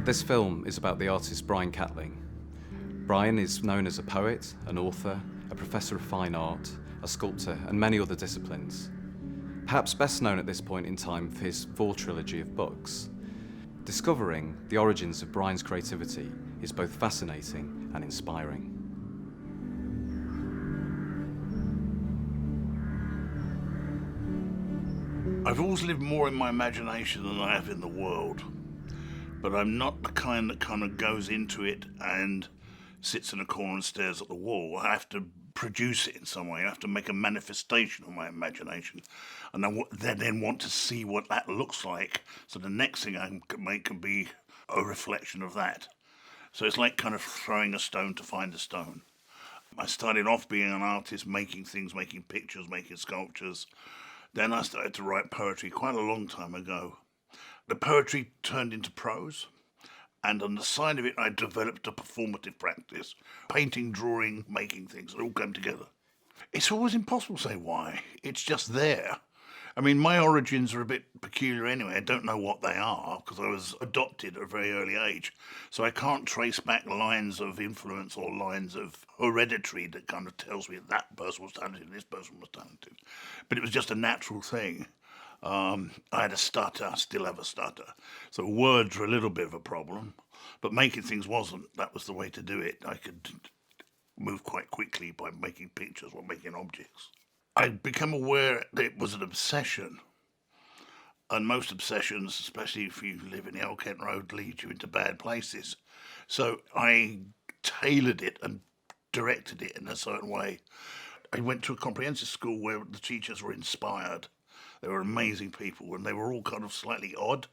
This film is about the artist Brian Catling. Brian is known as a poet, an author, a professor of fine art, a sculptor, and many other disciplines. Perhaps best known at this point in time for his 4 trilogy of books. Discovering the origins of Brian's creativity is both fascinating and inspiring. I've always lived more in my imagination than I have in the world, but I'm not the kind that kind of goes into it and sits in a corner and stares at the wall. I have to produce it in some way. I have to make a manifestation of my imagination, and I then want to see what that looks like. So the next thing I can make can be a reflection of that. So it's like kind of throwing a stone to find a stone. I started off being an artist, making things, making pictures, making sculptures. Then I started to write poetry quite a long time ago. The poetry turned into prose, and on the side of it I developed a performative practice. Painting, drawing, making things, it all came together. It's always impossible to say why. It's just there. I mean, my origins are a bit peculiar anyway. I don't know what they are because I was adopted at a very early age. So I can't trace back lines of influence or lines of hereditary that kind of tells me that person was talented, this person was talented. But it was just a natural thing. I had a stutter, I still have a stutter. So words are a little bit of a problem, but making things wasn't. That was the way to do it. I could move quite quickly by making pictures or making objects. I became aware that it was an obsession. And most obsessions, especially if you live in the Old Kent Road, lead you into bad places. So I tailored it and directed it in a certain way. I went to a comprehensive school where the teachers were inspired. They were amazing people, and they were all kind of slightly odd,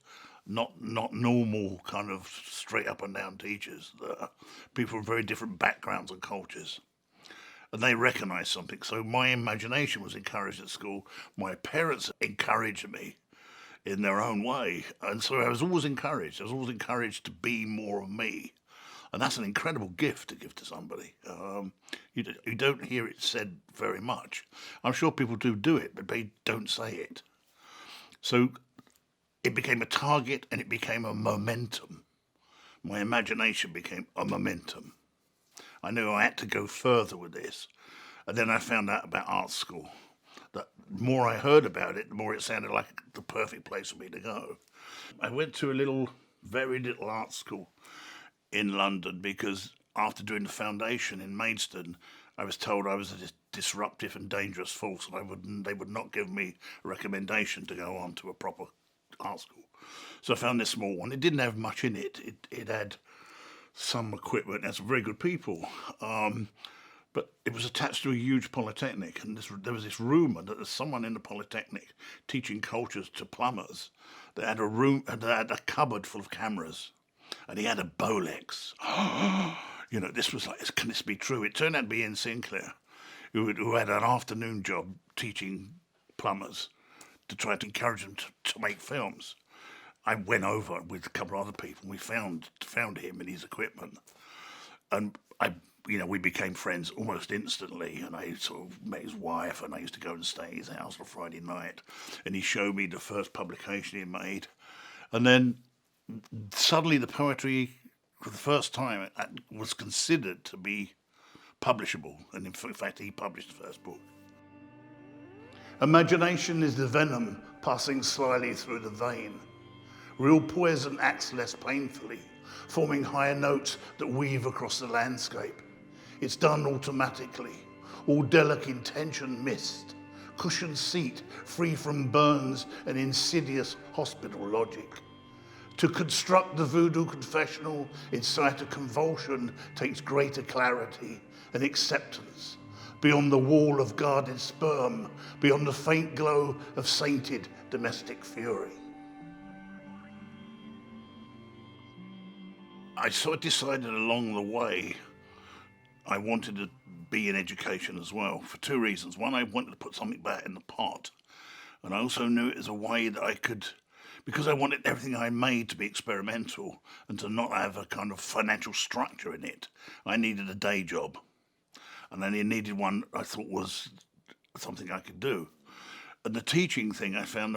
not normal kind of straight up and down teachers. People from very different backgrounds and cultures. And they recognised something. So my imagination was encouraged at school. My parents encouraged me in their own way. And so I was always encouraged. I was always encouraged to be more of me. And that's an incredible gift to give to somebody. You don't hear it said very much. I'm sure people do it, but they don't say it. So it became a target and it became a momentum. My imagination became a momentum. I knew I had to go further with this. And then I found out about art school. The more I heard about it, the more it sounded like the perfect place for me to go. I went to a very little art school in London because after doing the foundation in Maidstone, I was told I was a disruptive and dangerous force, and they would not give me a recommendation to go on to a proper art school. So I found this small one. It didn't have much in it. It had some equipment and some very good people. But it was attached to a huge polytechnic, and there was this rumour that there's someone in the polytechnic teaching cultures to plumbers. They had a cupboard full of cameras, and he had a Bolex. This was like, can this be true? It turned out to be Ian Sinclair, who had an afternoon job teaching plumbers to try to encourage them to make films. I went over with a couple of other people. We found him and his equipment, and we became friends almost instantly. And I sort of met his wife, and I used to go and stay at his house on a Friday night. And he showed me the first publication he made, and then suddenly the poetry, for the first time, was considered to be publishable. And in fact, he published the first book. Imagination is the venom passing slyly through the vein. Real poison acts less painfully, forming higher notes that weave across the landscape. It's done automatically, all delicate intention missed, cushioned seat free from burns and insidious hospital logic. To construct the voodoo confessional inside a convulsion takes greater clarity and acceptance, beyond the wall of guarded sperm, beyond the faint glow of sainted domestic fury. I sort of decided along the way I wanted to be in education as well, for 2 reasons. One, I wanted to put something back in the pot, and I also knew it as a way that I could, because I wanted everything I made to be experimental and to not have a kind of financial structure in it, I needed a day job. And then I needed one I thought was something I could do. And the teaching thing, I found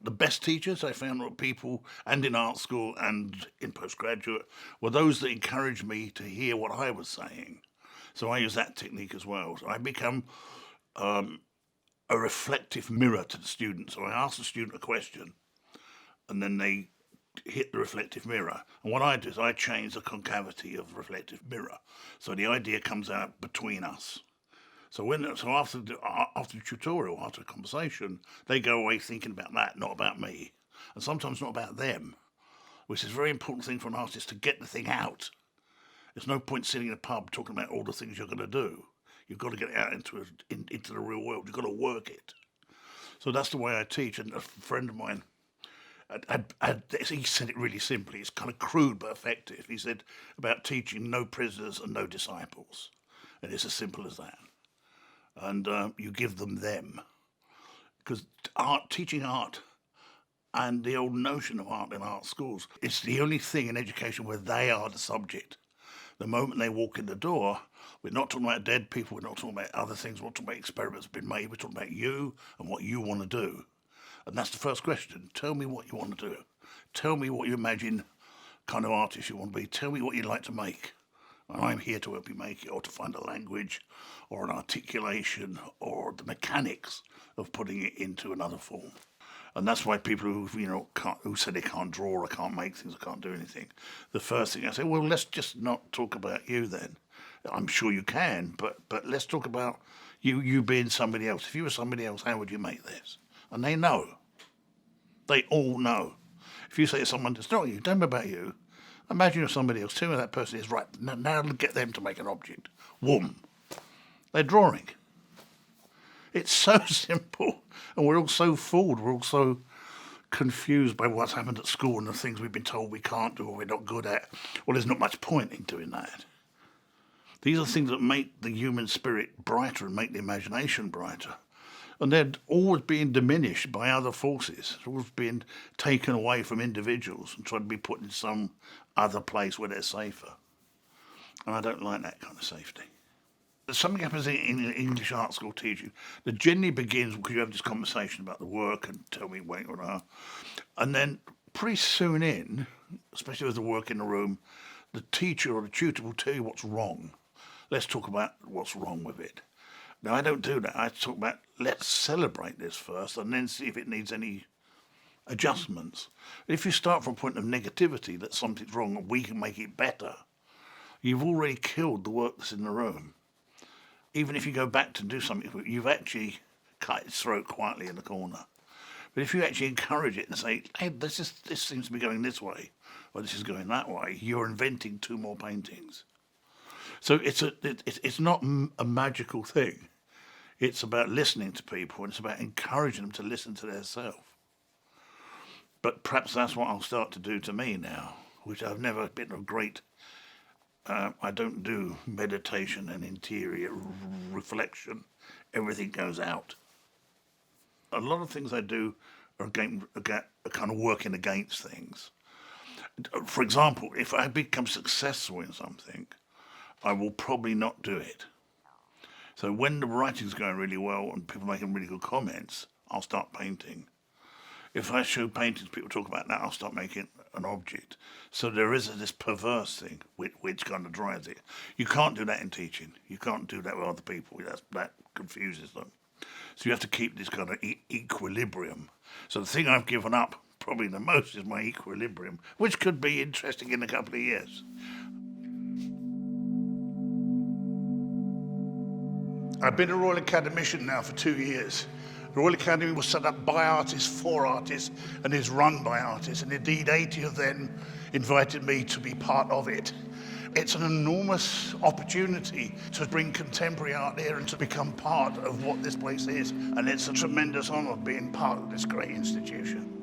the best teachers I found were people, and in art school and in postgraduate, were those that encouraged me to hear what I was saying. So I use that technique as well. So I become a reflective mirror to the student. So I ask the student a question, and then they hit the reflective mirror. And what I do is I change the concavity of the reflective mirror. So the idea comes out between us. So after the tutorial, after a conversation, they go away thinking about that, not about me, and sometimes not about them, which is a very important thing for an artist, to get the thing out. There's no point sitting in a pub talking about all the things you're going to do. You've got to get it out into the real world. You've got to work it. So that's the way I teach. And a friend of mine, he said it really simply. It's kind of crude but effective. He said about teaching no prisoners and no disciples, and it's as simple as that. And you give them. Because teaching art and the old notion of art in art schools, it's the only thing in education where they are the subject. The moment they walk in the door, we're not talking about dead people, we're not talking about other things, we're not talking about experiments that have been made, we're talking about you and what you want to do. And that's the first question. Tell me what you want to do. Tell me what you imagine kind of artist you want to be. Tell me what you'd like to make. And I'm here to help you make it, or to find a language or an articulation or the mechanics of putting it into another form. And that's why people who say they can't draw or can't make things or can't do anything, the first thing I say, well, let's just not talk about you then. I'm sure you can, but let's talk about you being somebody else. If you were somebody else, how would you make this? And they know. They all know. If you say to someone, it's not you, tell me about you. Imagine you're somebody else. Tell me that person is right. Now get them to make an object. Whoom. They're drawing. It's so simple. And we're all so fooled. We're all so confused by what's happened at school and the things we've been told we can't do or we're not good at. Well, there's not much point in doing that. These are things that make the human spirit brighter and make the imagination brighter. And they're always being diminished by other forces. They're always being taken away from individuals and tried to be put in some other place where they're safer. And I don't like that kind of safety. Something happens in English art school teaching that generally begins because you have this conversation about the work and tell me where you are. And then pretty soon in, especially with the work in the room, the teacher or the tutor will tell you what's wrong. Let's talk about what's wrong with it. Now, I don't do that. I talk about, let's celebrate this first and then see if it needs any adjustments. If you start from a point of negativity, that something's wrong and we can make it better, you've already killed the work that's in the room. Even if you go back to do something, you've actually cut its throat quietly in the corner. But if you actually encourage it and say, hey, this seems to be going this way, or this is going that way, you're inventing two more paintings. So it's not a magical thing. It's about listening to people, and it's about encouraging them to listen to their self. But perhaps that's what I'll start to do to me now, which I've never been a great... I don't do meditation and interior reflection. Everything goes out. A lot of things I do are kind of working against things. For example, if I become successful in something, I will probably not do it. So when the writing's going really well and people making really good comments, I'll start painting. If I show paintings, people talk about that, I'll start making an object. So there is this perverse thing which kind of drives it. You can't do that in teaching. You can't do that with other people. That confuses them. So you have to keep this kind of equilibrium. So the thing I've given up probably the most is my equilibrium, which could be interesting in a couple of years. I've been a Royal Academician now for 2 years. The Royal Academy was set up by artists, for artists, and is run by artists, and indeed 80 of them invited me to be part of it. It's an enormous opportunity to bring contemporary art here and to become part of what this place is, and it's a tremendous honour being part of this great institution.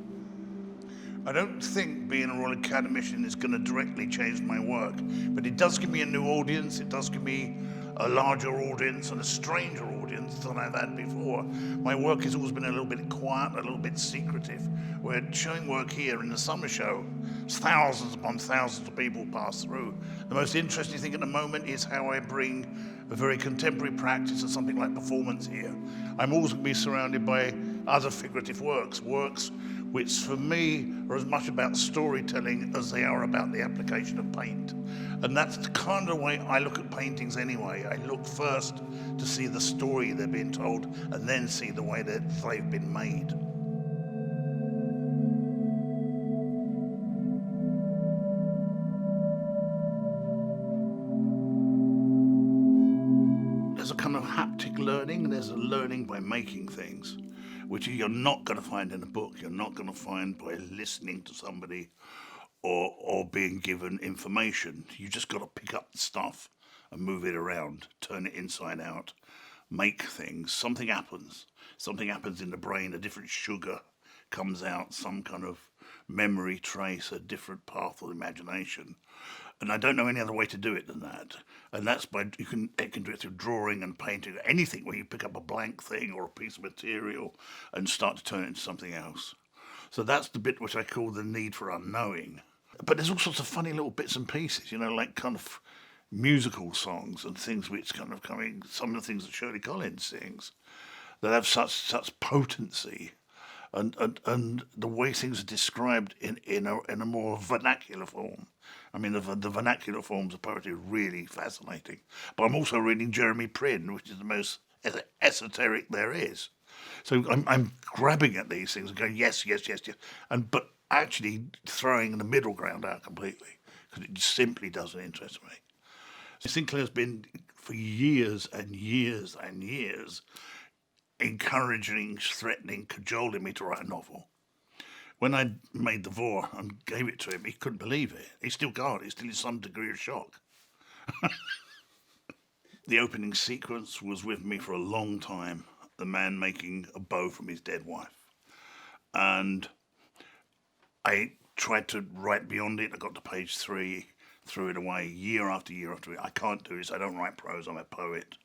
I don't think being a Royal Academician is going to directly change my work, but it does give me a new audience, it does give me a larger audience and a stranger audience than I've had before. My work has always been a little bit quiet, a little bit secretive. We're showing work here in the summer show. Thousands upon thousands of people pass through. The most interesting thing at the moment is how I bring a very contemporary practice of something like performance here, I'm always going to be surrounded by other figurative works which for me are as much about storytelling as they are about the application of paint. And that's the kind of way I look at paintings anyway. I look first to see the story they're being told and then see the way that they've been made. There's a kind of haptic learning, there's a learning by making things, which you're not going to find in a book, you're not going to find by listening to somebody or being given information. You just got to pick up the stuff and move it around, turn it inside out, make things. Something happens in the brain, a different sugar comes out, some kind of memory trace, a different path of imagination. And I don't know any other way to do it than that. And that's by, it can do it through drawing and painting, anything where you pick up a blank thing or a piece of material and start to turn it into something else. So that's the bit which I call the need for unknowing. But there's all sorts of funny little bits and pieces, like kind of musical songs and things which kind of coming, some of the things that Shirley Collins sings that have such potency. And the way things are described in a more vernacular form. I mean, the vernacular forms of poetry are really fascinating. But I'm also reading Jeremy Prynne, which is the most esoteric there is. So I'm grabbing at these things and going, yes, but actually throwing the middle ground out completely, because it simply doesn't interest me. Sinclair's been, for years and years and years, encouraging, threatening, cajoling me to write a novel. When I made The Vor and gave it to him, he couldn't believe it. He still can't. He's still in some degree of shock. The opening sequence was with me for a long time, the man making a bow from his dead wife. And I tried to write beyond it. I got to page 3, threw it away year after year after year. I can't do this. I don't write prose. I'm a poet.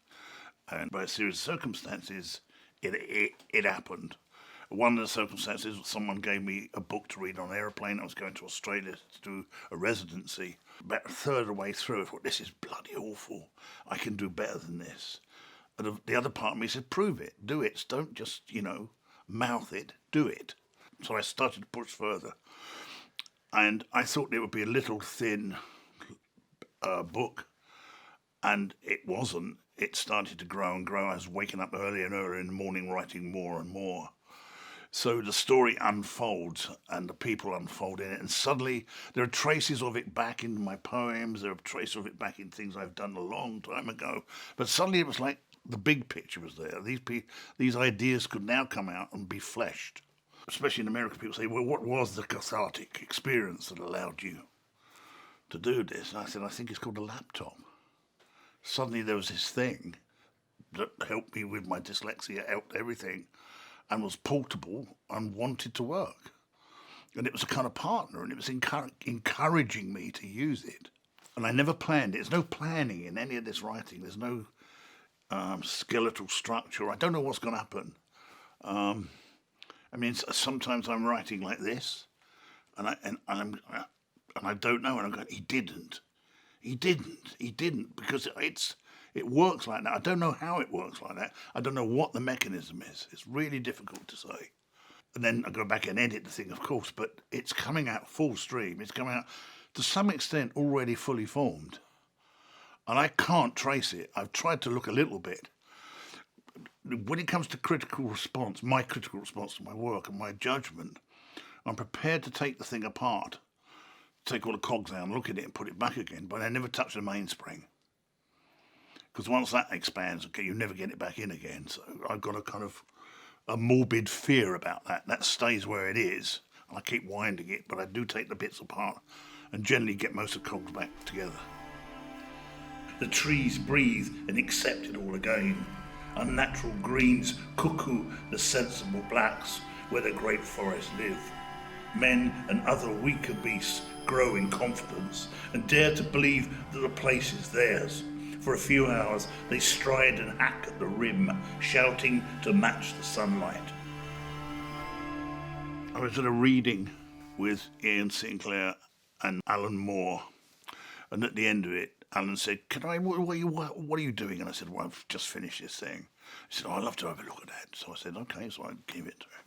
And by a series of circumstances, it happened. One of the circumstances, someone gave me a book to read on an aeroplane. I was going to Australia to do a residency. About a third of the way through, I thought, this is bloody awful. I can do better than this. And the other part of me said, prove it, do it. Don't just, mouth it, do it. So I started to push further. And I thought it would be a little thin book. And it wasn't. It started to grow and grow. I was waking up earlier and earlier in the morning, writing more and more. So the story unfolds and the people unfold in it. And suddenly there are traces of it back in my poems. There are traces of it back in things I've done a long time ago. But suddenly it was like the big picture was there. These ideas could now come out and be fleshed. Especially in America, people say, well, what was the cathartic experience that allowed you to do this? And I said, I think it's called a laptop. Suddenly there was this thing that helped me with my dyslexia, helped everything, and was portable and wanted to work. And it was a kind of partner, and it was encouraging me to use it. And I never planned it. There's no planning in any of this writing. There's no skeletal structure. I don't know what's going to happen. Sometimes I'm writing like this, and I don't know, and I'm going, he didn't, because it works like that. I don't know how it works like that. I don't know what the mechanism is. It's really difficult to say. And then I go back and edit the thing, of course, but it's coming out full stream. It's coming out, to some extent, already fully formed. And I can't trace it. I've tried to look a little bit. When it comes to critical response, my critical response to my work and my judgment, I'm prepared to take the thing apart, take all the cogs out and look at it and put it back again, but I never touch the mainspring. Because once that expands, okay, you never get it back in again. So I've got a kind of a morbid fear about that. That stays where it is. I keep winding it, but I do take the bits apart and generally get most of the cogs back together. The trees breathe and accept it all again. Unnatural greens cuckoo the sensible blacks where the great forests live. Men and other weaker beasts grow in confidence and dare to believe that the place is theirs. For a few hours they stride and hack at the rim, shouting to match the sunlight. I was at a reading with Ian Sinclair and Alan Moore, and at the end of it, Alan said, what are you doing? And I said, well, I've just finished this thing. He said, oh, I'd love to have a look at that. So I said, okay, so I gave it to him.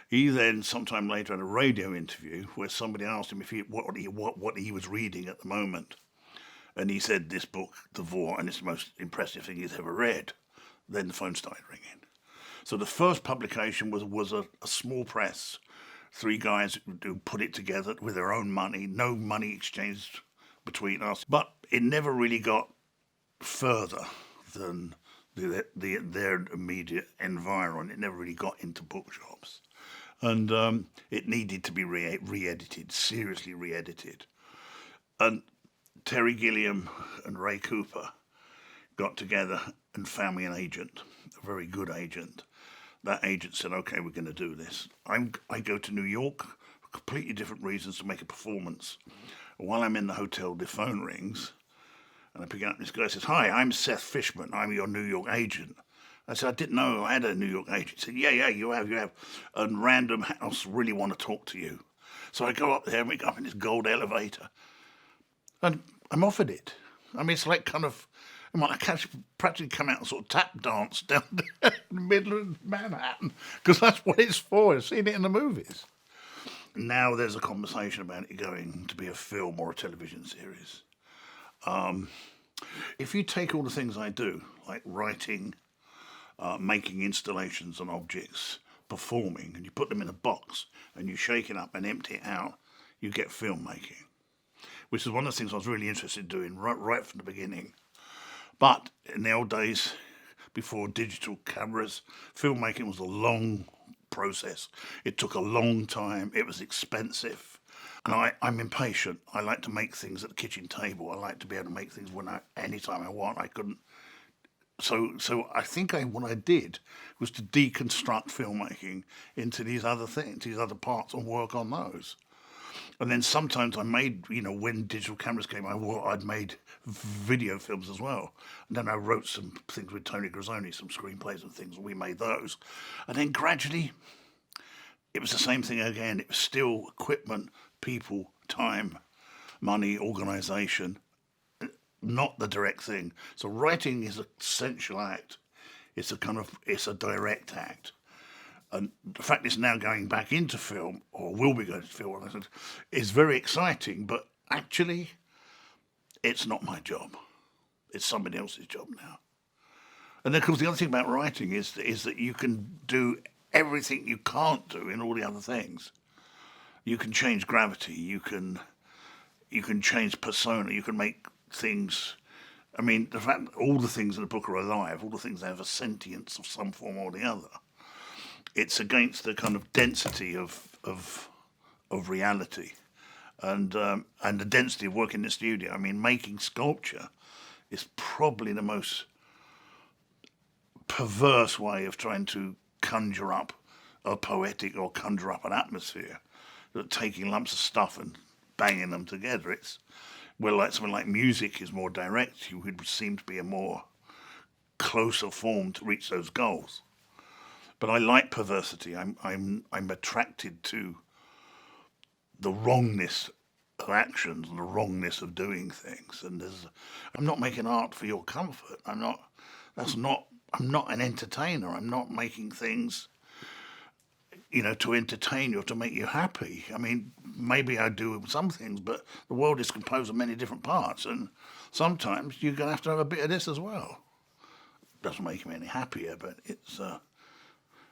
He then, sometime later, had a radio interview where somebody asked him what he was reading at the moment. And he said, this book, The Vor, and it's the most impressive thing he's ever read. Then the phone started ringing. So the first publication was a small press, 3 guys who put it together with their own money, no money exchanged between us. But it never really got further than their immediate environment. It never really got into bookshops. And it needed to be re-edited, seriously re-edited. And Terry Gilliam and Ray Cooper got together and found me an agent, a very good agent. That agent said, okay, we're going to do this. I go to New York for completely different reasons to make a performance. While I'm in the hotel, the phone rings, and I pick up, this guy says, hi, I'm Seth Fishman. I'm your New York agent. I said, I didn't know I had a New York agent. He said, yeah, you have. And Random House really want to talk to you. So I go up there and we go up in this gold elevator. And I'm offered it. I mean, it's like kind of, I can practically come out and sort of tap dance down there in the middle of Manhattan, because that's what it's for. I've seen it in the movies. Now there's a conversation about it going to be a film or a television series. If you take all the things I do, like writing, making installations and objects, performing, and you put them in a box and you shake it up and empty it out, you get filmmaking, which is one of the things I was really interested in doing right from the beginning. But in the old days, before digital cameras, filmmaking was a long process. It took a long time. It was expensive. And I'm impatient. I like to make things at the kitchen table. I like to be able to make things anytime I want. I couldn't. So I think what I did was to deconstruct filmmaking into these other things, these other parts, and work on those. And then sometimes I made, when digital cameras came, I'd made video films as well. And then I wrote some things with Tony Grisoni, some screenplays and things, and we made those. And then gradually, it was the same thing again. It was still equipment, people, time, money, organisation, not the direct thing. So writing is an essential act. It's a direct act. And the fact it's now going back into film, or will be going to film, is very exciting, but actually, it's not my job. It's somebody else's job now. And then, of course, the other thing about writing is that you can do everything you can't do in all the other things. You can change gravity, you can change persona, you can make things. I mean, the fact that all the things in the book are alive, all the things have a sentience of some form or the other. It's against the kind of density of reality, and the density of work in the studio. I mean, making sculpture is probably the most perverse way of trying to conjure up a poetic or conjure up an atmosphere. That taking lumps of stuff and banging them together. It's like something like music is more direct. You would seem to be a more closer form to reach those goals. But I like perversity. I'm attracted to the wrongness of actions and the wrongness of doing things. And I'm not making art for your comfort. I'm not an entertainer. I'm not making things, to entertain you or to make you happy. I mean, maybe I do some things, but the world is composed of many different parts, and sometimes you're going to have a bit of this as well. Doesn't make me any happier, but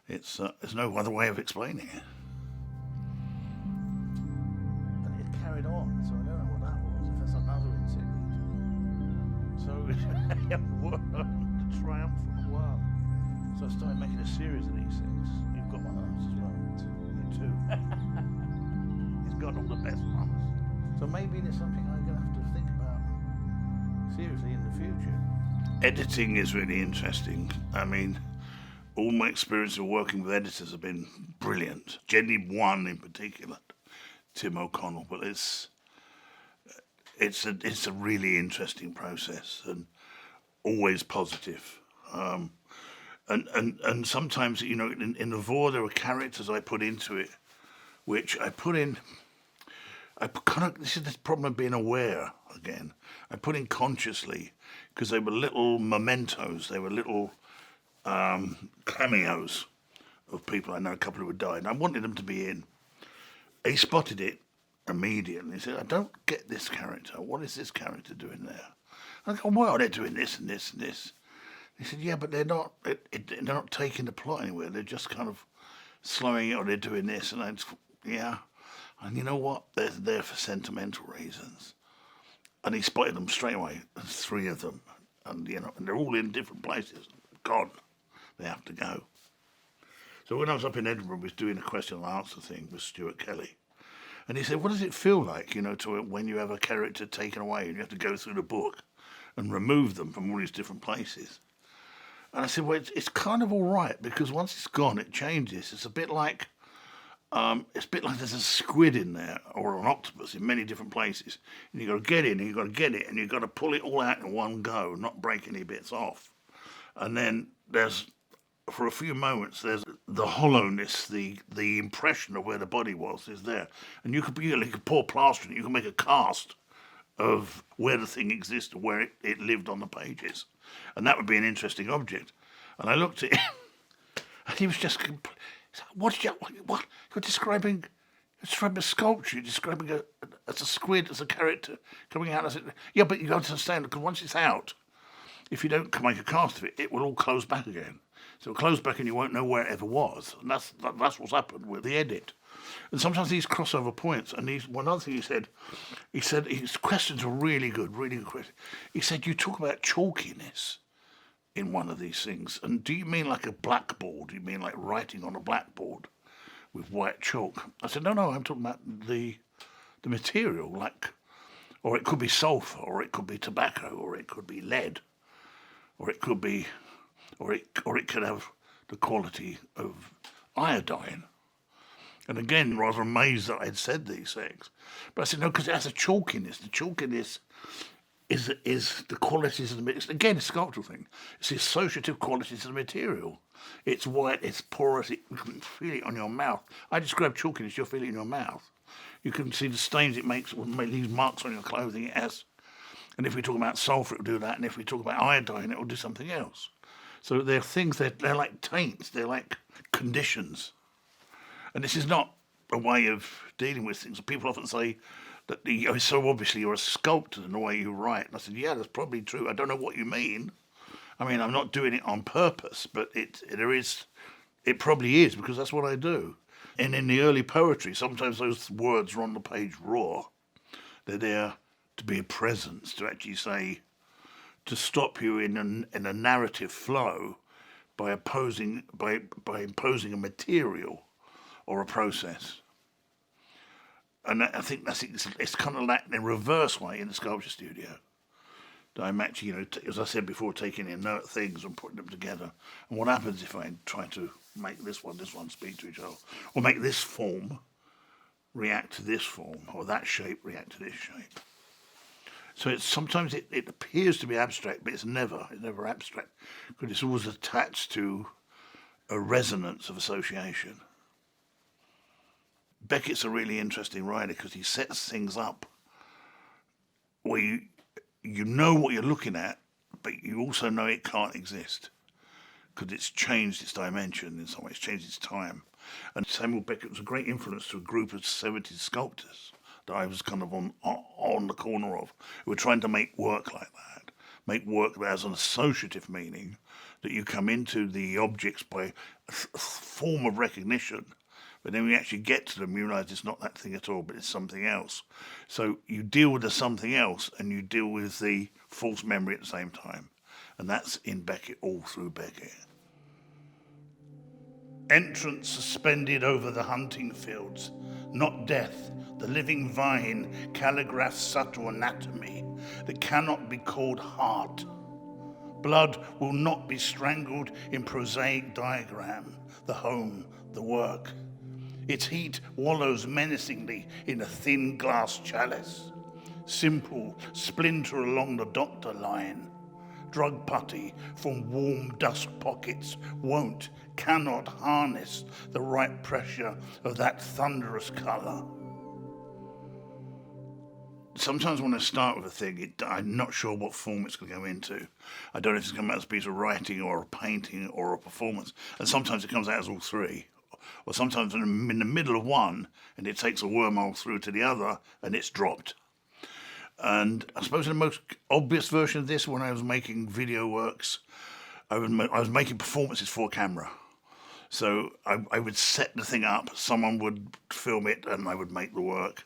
there's no other way of explaining it. And it carried on, so I don't know what that was, if that's another interlude. So the triumphant world. So I started making a series of these things. You've got one of those as well. You too. He's got all the best ones. So maybe there's something I'm going to have to think about seriously in the future. Editing is really interesting. I mean, all my experience of working with editors have been brilliant. Jenny one in particular, Tim O'Connell, but it's a really interesting process and always positive. And sometimes, in the Vor, there were characters I put into it, which I this is the problem of being aware again. I put in consciously because they were little mementos. They were little cameos of people I know, a couple who had died. And I wanted them to be in. He spotted it immediately. He said, I don't get this character. What is this character doing there? I go, well, they're doing this and this and this. He said, yeah, but they're not taking the plot anywhere. They're just kind of slowing it, or they're doing this. And yeah. And you know what? They're there for sentimental reasons. And he spotted them straight away. There's 3 of them. And, and they're all in different places. Gone. They have to go. So when I was up in Edinburgh, we was doing a question and answer thing with Stuart Kelly. And he said, what does it feel like, when you have a character taken away and you have to go through the book and remove them from all these different places? And I said, well, it's kind of all right, because once it's gone, it changes. It's a bit like there's a squid in there, or an octopus in many different places. And you've got to get in, and you've got to get it, and you've got to pull it all out in one go, not break any bits off. And then for a few moments, there's the hollowness, the impression of where the body was is there. And you could pour plaster in it, you can make a cast of where the thing existed, where it lived on the pages. And that would be an interesting object. And I looked at him, and he was just you're describing a sculpture, you're describing a squid as a character coming out. I said, yeah, but you got to understand, because once it's out, if you don't make a cast of it, it will all close back again. So it'll close back and you won't know where it ever was. And that's what's happened with the edit. And sometimes these crossover points, and one other thing he said his questions are really good questions. He said, you talk about chalkiness in one of these things. And do you mean like a blackboard? Do you mean like writing on a blackboard with white chalk? I said, no, I'm talking about the material, or it could be sulfur, or it could be tobacco, or it could be lead, or it could have the quality of iodine. And again, rather amazed that I'd said these things. But I said, no, because it has a chalkiness. The chalkiness is the qualities of the material. Again, it's a sculptural thing. It's the associative qualities of the material. It's white, it's porous, you can feel it on your mouth. I describe chalkiness, you'll feel it in your mouth. You can see the stains it makes, these marks on your clothing it has. And if we talk about sulfur, it'll do that. And if we talk about iodine, it'll do something else. So they're things, they're like taints, they're like conditions. And this is not a way of dealing with things. People often say that so obviously you're a sculptor in the way you write. And I said, yeah, that's probably true. I don't know what you mean. I mean, I'm not doing it on purpose, but it probably is, because that's what I do. And in the early poetry, sometimes those words are on the page raw. They're there to be a presence, to actually say, to stop you in a narrative flow by imposing a material or a process. And I think it's kind of like in a reverse way in the sculpture studio. That I'm actually, as I said before, taking inert things and putting them together. And what happens if I try to make this one speak to each other, or make this form react to this form, or that shape react to this shape? So sometimes it appears to be abstract, but it's never abstract, because it's always attached to a resonance of association. Beckett's a really interesting writer because he sets things up where you know what you're looking at, but you also know it can't exist because it's changed its dimension in some ways, changed its time. And Samuel Beckett was a great influence to a group of 70s sculptors that I was kind of on the corner of, who were trying to make work like that, make work that has an associative meaning, that you come into the objects by a form of recognition, but then when you actually get to them, you realise it's not that thing at all, but it's something else. So you deal with the something else, and you deal with the false memory at the same time. And that's in Beckett, all through Beckett. Entrance suspended over the hunting fields, not death, the living vine, calligraph's subtle anatomy that cannot be called heart. Blood will not be strangled in prosaic diagram, the home, the work. Its heat wallows menacingly in a thin glass chalice. Simple, splinter along the doctor line. Drug putty from warm dust pockets cannot harness the right pressure of that thunderous colour. sometimes when I start with a thing, I'm not sure what form it's going to go into. I don't know if it's going to come out as a piece of writing or a painting or a performance. And sometimes it comes out as all three. Or sometimes I'm in the middle of one and it takes a wormhole through to the other and it's dropped. And I suppose the most obvious version of this, when I was making video works, I was making performances for camera. So I would set the thing up, someone would film it, and I would make the work.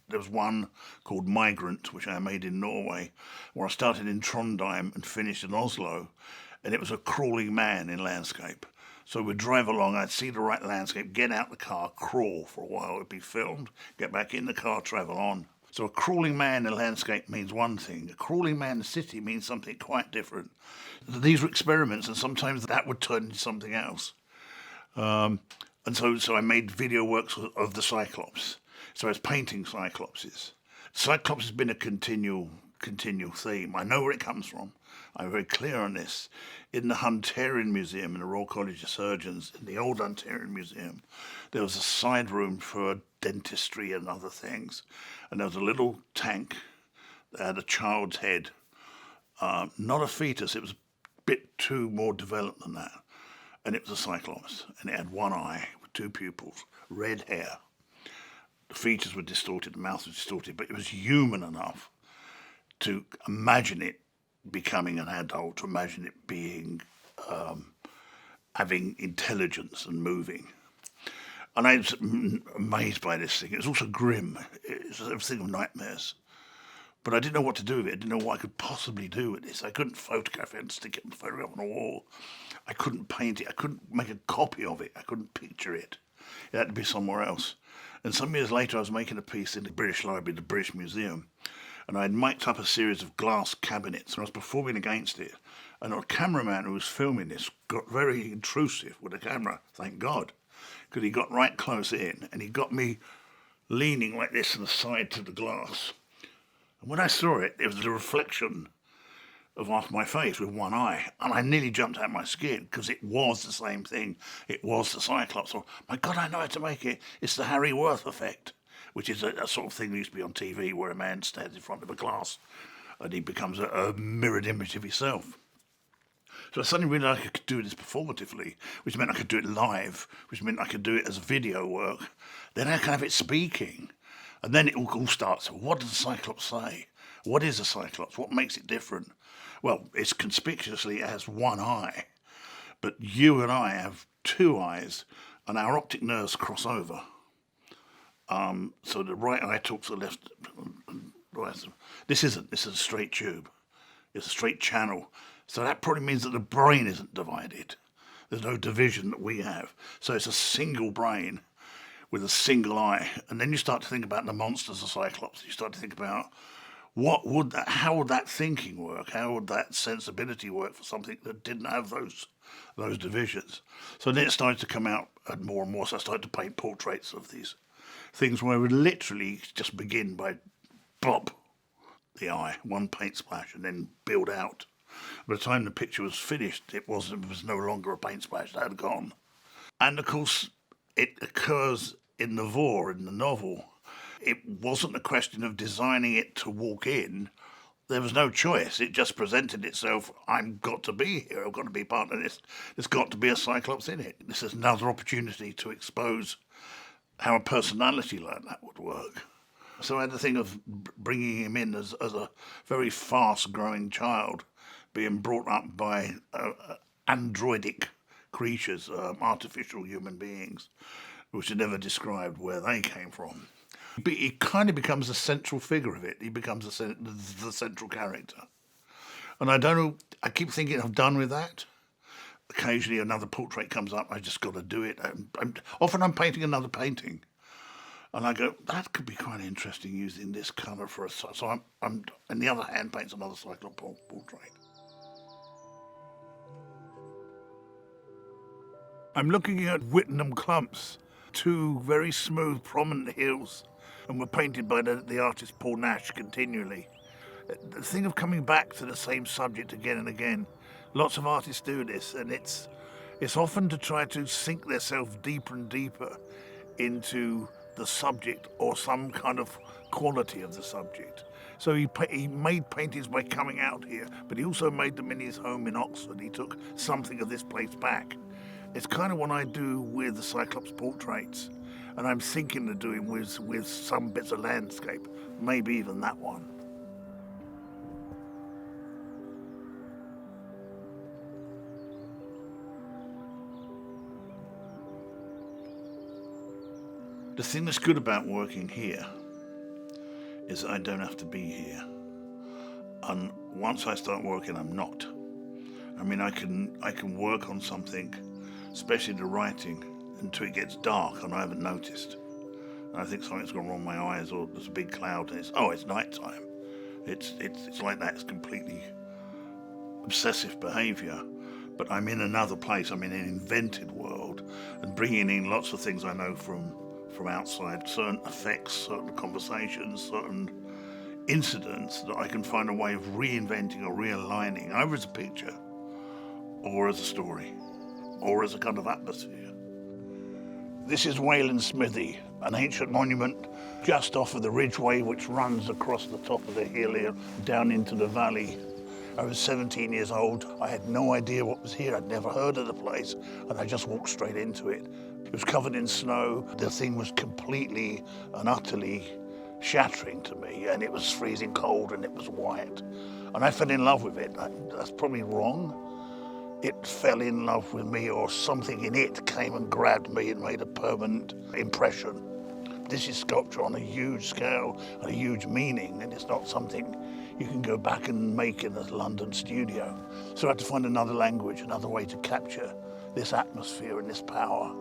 There was one called Migrant, which I made in Norway, where I started in Trondheim and finished in Oslo, and it was a crawling man in landscape. So we'd drive along, I'd see the right landscape, get out the car, crawl for a while, it'd be filmed, get back in the car, travel on. So a crawling man in a landscape means one thing. A crawling man in a city means something quite different. These were experiments, and sometimes that would turn into something else. And so I made video works of the Cyclops. So I was painting Cyclopses. Cyclops has been a continual theme. I know where it comes from. I'm very clear on this. In the Hunterian Museum in the Royal College of Surgeons, in the old Hunterian Museum, there was a side room for dentistry and other things. And there was a little tank that had a child's head. Not a fetus, it was a bit too more developed than that. And it was a Cyclops, and it had one eye with two pupils, red hair. The features were distorted, the mouth was distorted, but it was human enough to imagine it becoming an adult, to imagine it being, having intelligence and moving. And I was amazed by this thing. It was also grim. It was everything of nightmares. But I didn't know what to do with it. I didn't know what I could possibly do with this. I couldn't photograph it and stick it and photograph on a wall. I couldn't paint it. I couldn't make a copy of it. I couldn't picture it. It had to be somewhere else. And some years later, I was making a piece in the British Library, the British Museum, and I had mic'd up a series of glass cabinets, and I was performing against it. And a cameraman who was filming this got very intrusive with the camera, thank God, because he got right close in, and he got me leaning like this to the side to the glass. And when I saw it, it was a reflection of half my face with one eye. And I nearly jumped out of my skin because it was the same thing. It was the Cyclops. Or, my God, I know how to make it. It's the Harry Worth effect, which is a sort of thing that used to be on TV where a man stands in front of a glass and he becomes a mirrored image of himself. So I suddenly realised I could do this performatively, which meant I could do it live, which meant I could do it as video work. Then I can have it speaking. And then it all starts. What does the Cyclops say? What is a Cyclops? What makes it different? Well, it's conspicuously it has one eye. But you and I have two eyes, and our optic nerves cross over. So the right eye talks to the left. This is a straight tube. It's a straight channel. So that probably means that the brain isn't divided. There's no division that we have. So it's a single brain with a single eye. And then you start to think about the monsters of Cyclops. You start to think about how would that thinking work? How would that sensibility work for something that didn't have those divisions? So then it started to come out more and more. So I started to paint portraits of these things where I would literally just begin by pop the eye, one paint splash, and then build out. By the time the picture was finished, it was no longer a paint splash, that had gone. And of course, it occurs in the Vor, in the novel. It wasn't a question of designing it to walk in. There was no choice. It just presented itself. I've got to be here. I've got to be part of this. There's got to be a Cyclops in it. This is another opportunity to expose how a personality like that would work. So I had the thing of bringing him in as a very fast-growing child, being brought up by androidic creatures, artificial human beings, which are never described where they came from. But he kind of becomes the central figure of it. He becomes the central character. And I don't know, I keep thinking I'm done with that. Occasionally another portrait comes up, I just got to do it. Often I'm painting another painting. And I go, that could be quite interesting using this colour for a... So I'm on the other hand, paints another Cyclops portrait. I'm looking at Whittenham clumps, two very smooth, prominent hills, and were painted by the artist Paul Nash continually. The thing of coming back to the same subject again and again, lots of artists do this, and it's often to try to sink themselves deeper and deeper into the subject or some kind of quality of the subject. So he made paintings by coming out here, but he also made them in his home in Oxford. He took something of this place back. It's kind of what I do with the Cyclops portraits, and I'm thinking of doing with some bits of landscape, maybe even that one. The thing that's good about working here is that I don't have to be here. And once I start working, I'm not. I mean, I can work on something, especially the writing, until it gets dark and I haven't noticed. And I think something's gone wrong with my eyes, or there's a big cloud and it's night time. It's like that. It's completely obsessive behaviour. But I'm in another place. I'm in an invented world, and bringing in lots of things I know from outside, certain effects, certain conversations, certain incidents that I can find a way of reinventing or realigning, either as a picture or as a story or as a kind of atmosphere. This is Wayland Smithy, an ancient monument just off of the ridgeway which runs across the top of the hill here down into the valley. I was 17 years old. I had no idea what was here. I'd never heard of the place, and I just walked straight into it. It was covered in snow. The thing was completely and utterly shattering to me, and it was freezing cold and it was white. And I fell in love with it. That's probably wrong. It fell in love with me, or something in it came and grabbed me and made a permanent impression. This is sculpture on a huge scale and a huge meaning, and it's not something you can go back and make in a London studio. So I had to find another language, another way to capture this atmosphere and this power.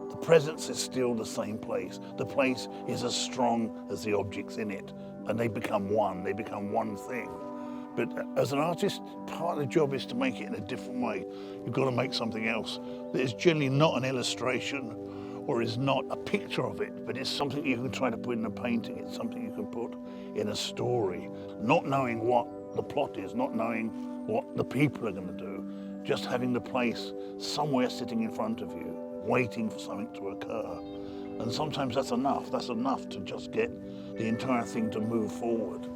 The presence is still the same place. The place is as strong as the objects in it, and they become one thing. But as an artist, part of the job is to make it in a different way. You've got to make something else that is generally not an illustration or is not a picture of it, but it's something you can try to put in a painting. It's something you can put in a story, not knowing what the plot is, not knowing what the people are going to do, just having the place somewhere sitting in front of you, waiting for something to occur. And sometimes that's enough. That's enough to just get the entire thing to move forward.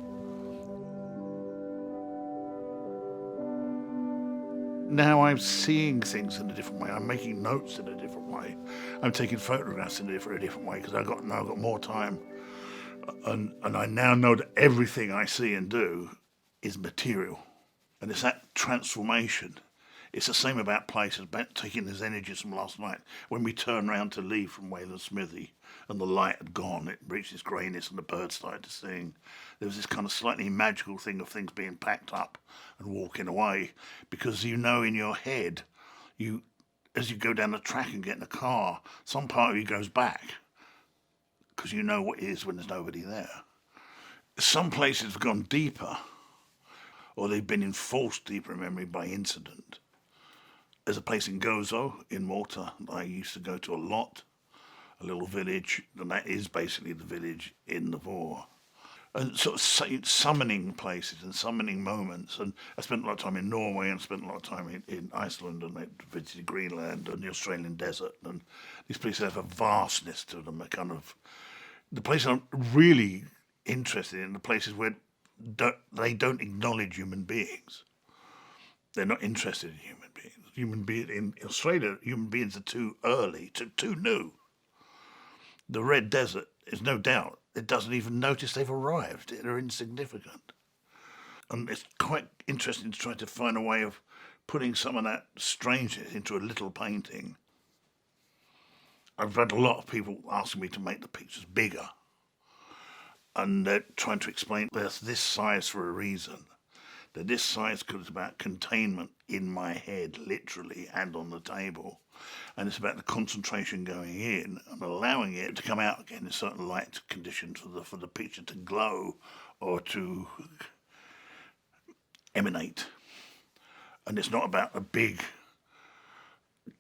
Now I'm seeing things in a different way. I'm making notes in a different way. I'm taking photographs in a different way because I've got more time. And I now know that everything I see and do is material. And it's that transformation. It's the same about places, about taking those energies from last night. When we turned round to leave from Wayland Smithy and the light had gone, it reached this greyness and the birds started to sing. There was this kind of slightly magical thing of things being packed up and walking away, because you know in your head, as you go down the track and get in the car, some part of you goes back because you know what it is when there's nobody there. Some places have gone deeper, or they've been enforced deeper in memory by incident. There's a place in Gozo in Malta that I used to go to a lot, a little village, and that is basically the village in the war. And sort of summoning places and summoning moments. And I spent a lot of time in Norway and spent a lot of time in Iceland, and I visited Greenland and the Australian desert. And these places have a vastness to them, a kind of... The places I'm really interested in, the places where they don't acknowledge human beings. They're not interested in human beings. In Australia, human beings are too early, too new. The Red Desert is no doubt, it doesn't even notice they've arrived. They're insignificant. And it's quite interesting to try to find a way of putting some of that strangeness into a little painting. I've had a lot of people asking me to make the pictures bigger. And they're trying to explain there's this size for a reason. That this size is about containment in my head, literally, and on the table. And it's about the concentration going in and allowing it to come out again in certain light conditions for the picture to glow or to emanate. And it's not about a big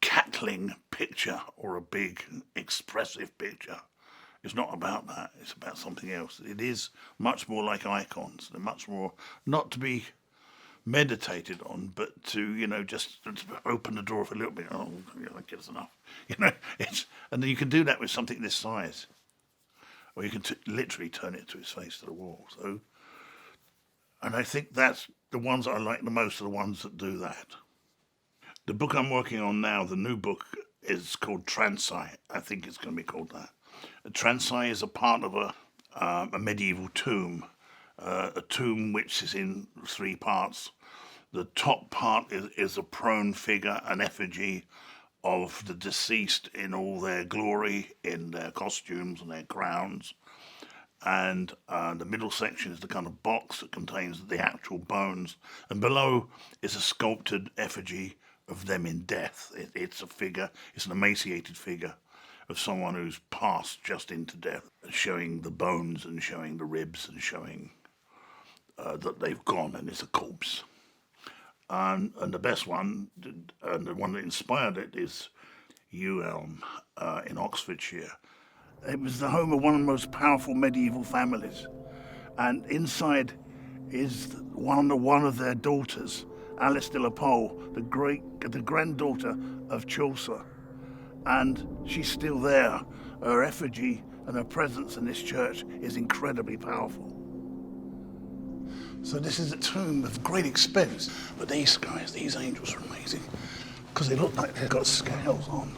Catling picture or a big expressive picture. It's not about that. It's about something else. It is much more like icons. They're much more not to be meditated on, but to just open the door for a little bit. Oh, I guess enough. And then you can do that with something this size. or you can literally turn it to its face to the wall. So, and I think that's the ones I like the most are the ones that do that. The book I'm working on now, the new book, is called Transai. I think it's going to be called that. Transai is a part of a medieval tomb, a tomb which is in 3 parts. The top part is a prone figure, an effigy of the deceased in all their glory, in their costumes and their crowns. And the middle section is the kind of box that contains the actual bones. And below is a sculpted effigy of them in death. It's a figure, it's an emaciated figure of someone who's passed just into death, showing the bones and showing the ribs and showing that they've gone, and it's a corpse. And the best one, and the one that inspired it, is Ewelme in Oxfordshire. It was the home of one of the most powerful medieval families, and inside is one of their daughters, Alice de la Pole, the granddaughter of Chaucer, and she's still there. Her effigy and her presence in this church is incredibly powerful. So this is a tomb of great expense, but these guys, these angels, are amazing because they look like they've got scales on,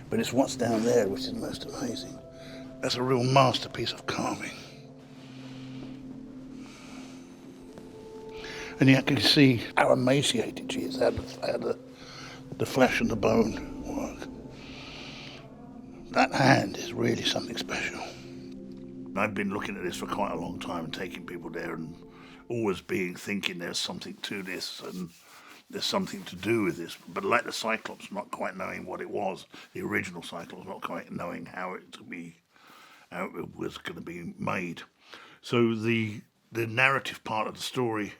but it's what's down there which is most amazing. That's a real masterpiece of carving. And you can see how emaciated she is, how the flesh and the bone work. That hand is really something special. I've been looking at this for quite a long time and taking people there and always thinking there's something to this and there's something to do with this. But like the Cyclops, not quite knowing what it was, the original Cyclops, not quite knowing how it was going to be made. So the narrative part of the story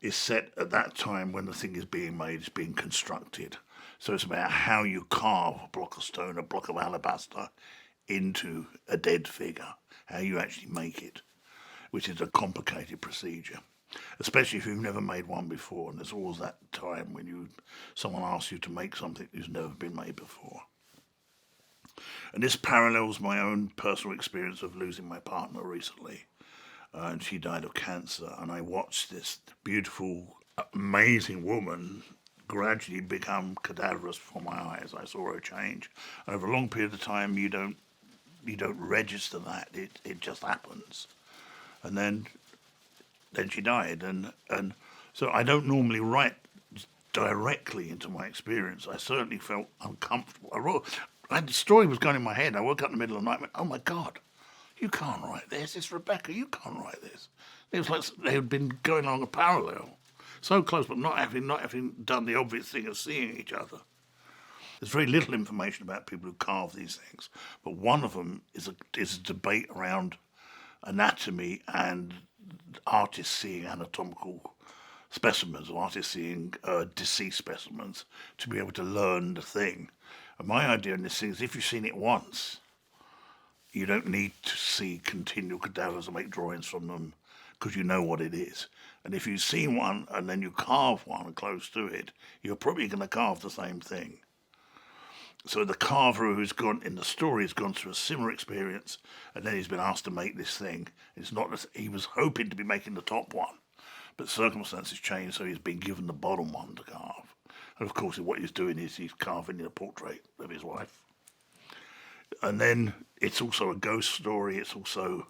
is set at that time when the thing is being made, it's being constructed. So it's about how you carve a block of stone, a block of alabaster, into a dead figure, how you actually make it, which is a complicated procedure, especially if you've never made one before. And there's always that time when someone asks you to make something that's never been made before. And this parallels my own personal experience of losing my partner recently. And she died of cancer, and I watched this beautiful, amazing woman gradually become cadaverous before my eyes. I saw her change. And over a long period of time, you don't register that. It just happens. And then she died, and so I don't normally write directly into my experience. I certainly felt uncomfortable. The story was going in my head. I woke up in the middle of the night and went, oh my God, you can't write this. It's Rebecca, you can't write this. It was like they had been going along a parallel. So close, but not having done the obvious thing of seeing each other. There's very little information about people who carve these things, but one of them is a debate around anatomy and artists seeing anatomical specimens, or artists seeing deceased specimens to be able to learn the thing. And my idea in this thing is if you've seen it once, you don't need to see continual cadavers and make drawings from them because you know what it is. And if you've seen one and then you carve one close to it, you're probably going to carve the same thing. So the carver who's gone in the story has gone through a similar experience, and then he's been asked to make this thing. It's not that he was hoping to be making the top one, but circumstances changed, so he's been given the bottom one to carve. And of course, what he's doing is he's carving a portrait of his wife. And then it's also a ghost story. It's also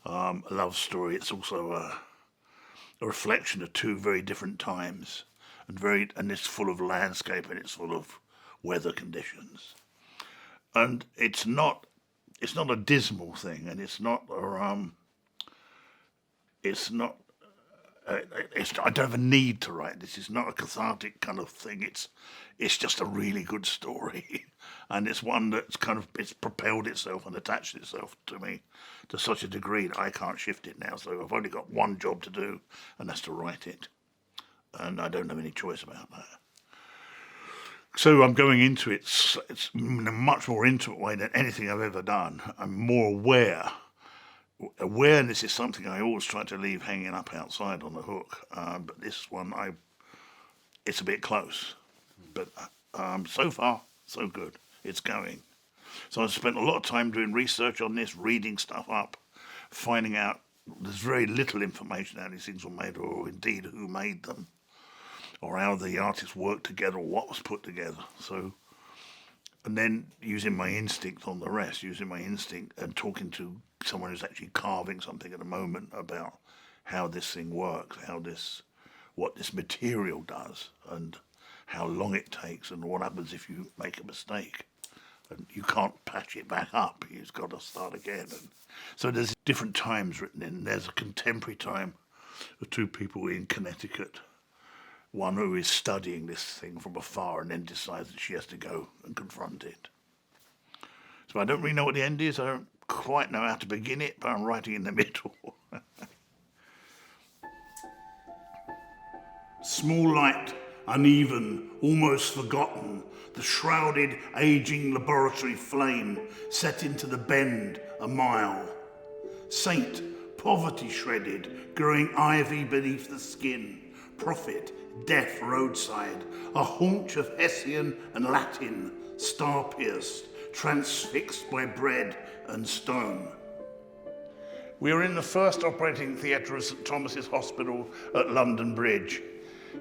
a love story. It's also a reflection of 2 very different times, and it's full of landscape and it's full of weather conditions. And it's not a dismal thing, and I don't have a need to write this. It's not a cathartic kind of thing. It's just a really good story, and it's one that's it's propelled itself and attached itself to me to such a degree that I can't shift it now. So I've only got one job to do, and that's to write it, and I don't have any choice about that. So I'm going into it. It's in a much more intimate way than anything I've ever done. I'm more aware. Awareness is something I always try to leave hanging up outside on the hook, but this one, it's a bit close. But so far, so good. It's going. So I spent a lot of time doing research on this, reading stuff up, finding out there's very little information how these things were made, or indeed who made them, or how the artists worked together, or what was put together. So, and then using my instinct on the rest, using my instinct and talking to someone who's actually carving something at the moment about how this thing works, what this material does, and how long it takes, and what happens if you make a mistake. And you can't patch it back up, you've got to start again. And so there's different times written in. There's a contemporary time of two people in Connecticut, one who is studying this thing from afar and then decides that she has to go and confront it. So I don't really know what the end is, I don't quite know how to begin it, but I'm writing in the middle. Small light, uneven, almost forgotten, the shrouded, aging laboratory flame set into the bend a mile. Saint, poverty shredded, growing ivy beneath the skin. Prophet, death roadside, a haunch of Hessian and Latin, star-pierced, transfixed by bread and stone. We are in the first operating theatre of St Thomas's Hospital at London Bridge.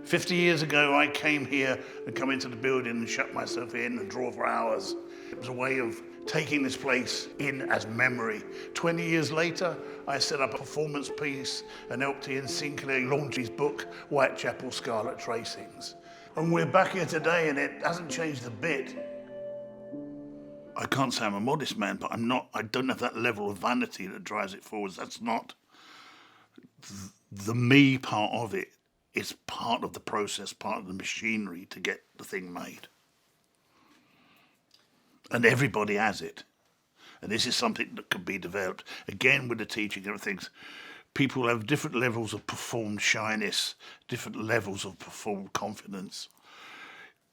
50 years ago, I came here and come into the building and shut myself in and draw for hours. It was a way of taking this place in as memory. 20 years later, I set up a performance piece and helped Ian Sinclair launch his book, Whitechapel Scarlet Tracings. And we're back here today and it hasn't changed a bit. I can't say I'm a modest man, but I don't have that level of vanity that drives it forwards. That's not the me part of it. It's part of the process, part of the machinery to get the thing made. And everybody has it. And this is something that can be developed. Again, with the teaching and things, people have different levels of performed shyness, different levels of performed confidence.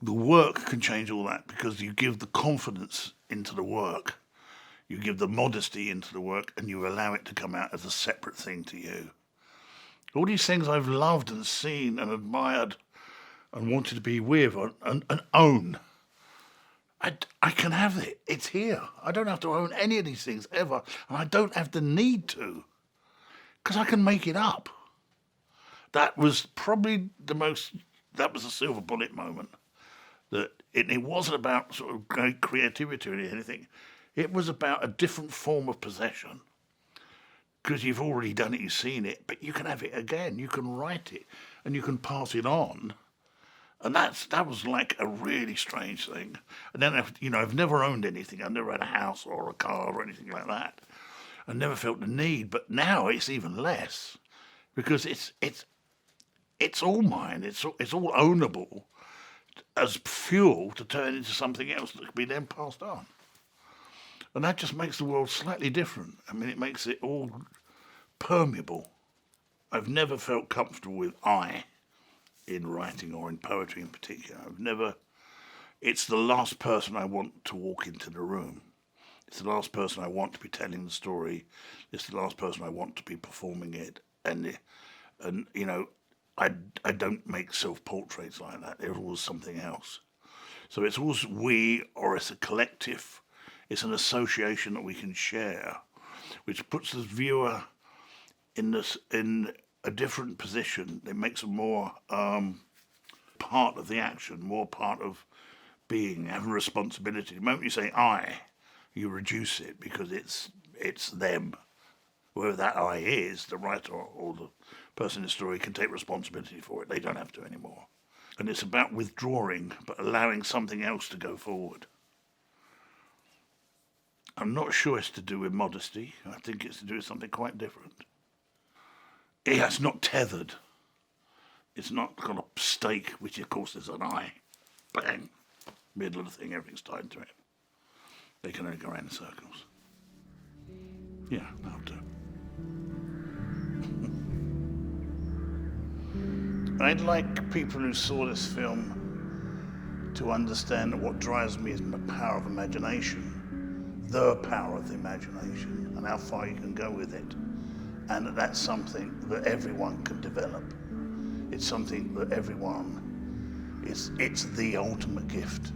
The work can change all that because you give the confidence into the work, you give the modesty into the work, and you allow it to come out as a separate thing to you. All these things I've loved and seen and admired and wanted to be with and own. I can have it. It's here. I don't have to own any of these things ever. And I don't have the need to. Because I can make it up. That was probably that was a silver bullet moment. That it wasn't about sort of great creativity or anything. It was about a different form of possession. Because you've already done it, you've seen it, but you can have it again. You can write it and you can pass it on. And that was like a really strange thing. And then, I've never owned anything. I've never had a house or a car or anything like that. I never felt the need, but now it's even less because it's all mine. It's all ownable as fuel to turn into something else that can be then passed on. And that just makes the world slightly different. I mean, it makes it all permeable. I've never felt comfortable with I in writing or in poetry in particular. It's the last person I want to walk into the room. It's the last person I want to be telling the story. It's the last person I want to be performing it. And I don't make self-portraits like that. They're always something else. So it's always we, or it's a collective. It's an association that we can share, which puts the viewer in a different position. It makes them more part of the action, more part of being, having responsibility. The moment you say I, you reduce it because it's them. Whoever that I is, the writer or the person in the story can take responsibility for it. They don't have to anymore. And it's about withdrawing, but allowing something else to go forward. I'm not sure it's to do with modesty. I think it's to do with something quite different. It's not tethered. It's not got a stake, which of course is an eye. Bang. Middle of the thing, everything's tied to it. They can only go around in circles. Yeah, that'll do. I'd like people who saw this film to understand that what drives me is the power of imagination. The power of the imagination and how far you can go with it. And that's something that everyone can develop. It's something that it's the ultimate gift.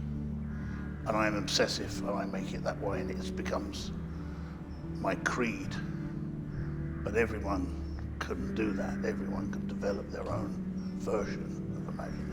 and I'm obsessive, and I make it that way, and it becomes my creed. But everyone can do that. Everyone can develop their own version of imagination.